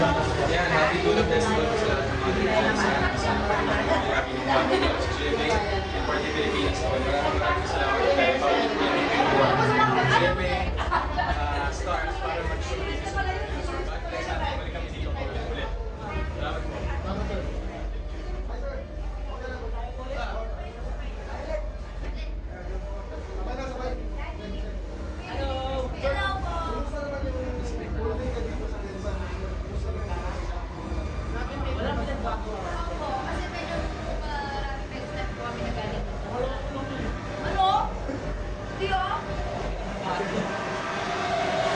Yan, happy Tulog Festival po sa lahat ng mga kaibigan sa happy ng Happy Tulog sa GMA and Party Philippines. Maraming salamat kay Paul GMA stars para mag-showcase sa God bless natin. Balik kami dito ulit. Salamat po.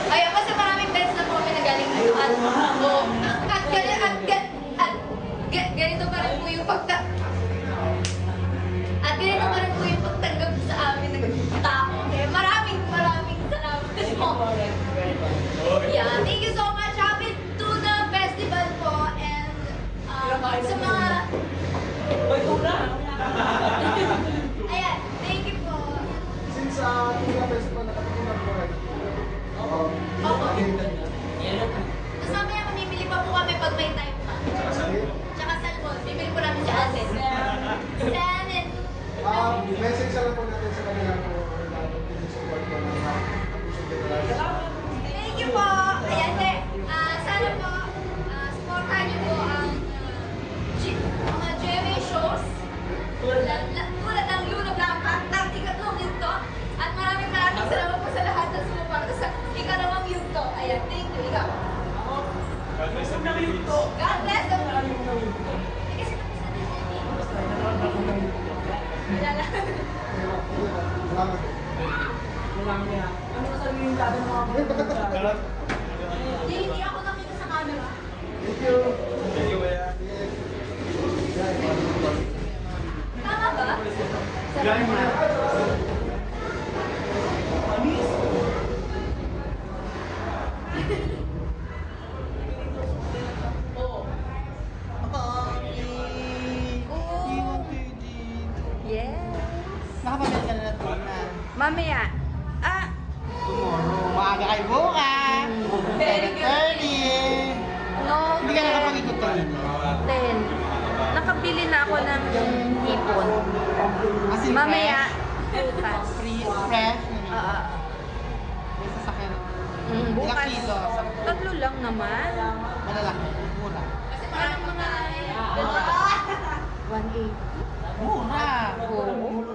Ayun, kasi maraming beds na po kami nagaling dito. At ganito pa rin po yung pagtanggap sa amin ng tao. Kaya maraming salamat po. Yeah, thank you so much. Happy Tuna Festival po. And sa mga... Ayan, thank you po. Since Tuna Festival nakatikinan po rin. Opo. Tapos mamaya mamimili pa po kami pag may time pa. Tsaka salmon. Bibili po namin si Ate. Salmon. Message lang po natin sa kanila po na support po ng Thank you po. Ayan, sana po supportahan niyo po ang mga GMA shows. Tulad ng Luna Blanca, ikatlong yugto. At maraming salamat po sa lahat na sumuporta sa ikalawang yugto. Ayan, thank you. Ikaw. God bless the Philippines. God bless the Philippines. Hindi ako nakita sa camera. Thank you. Thank you, Kuya. Tama ba? Galing mo na. Yes. Nakapamit ka na ng tuna. Mamaya. Tomorrow. Maaga kayo bukas. 7:30. No, Hindi ka nakapag-ikot kanina. 10. Nakabili na ako ng hipon. As in Mamaya. fresh? Fresh? May sasakyan. Ilang Bukas. kilo? Tatlo lang naman. Malalaki. Mura. Parang mga 180. Mura. Oo.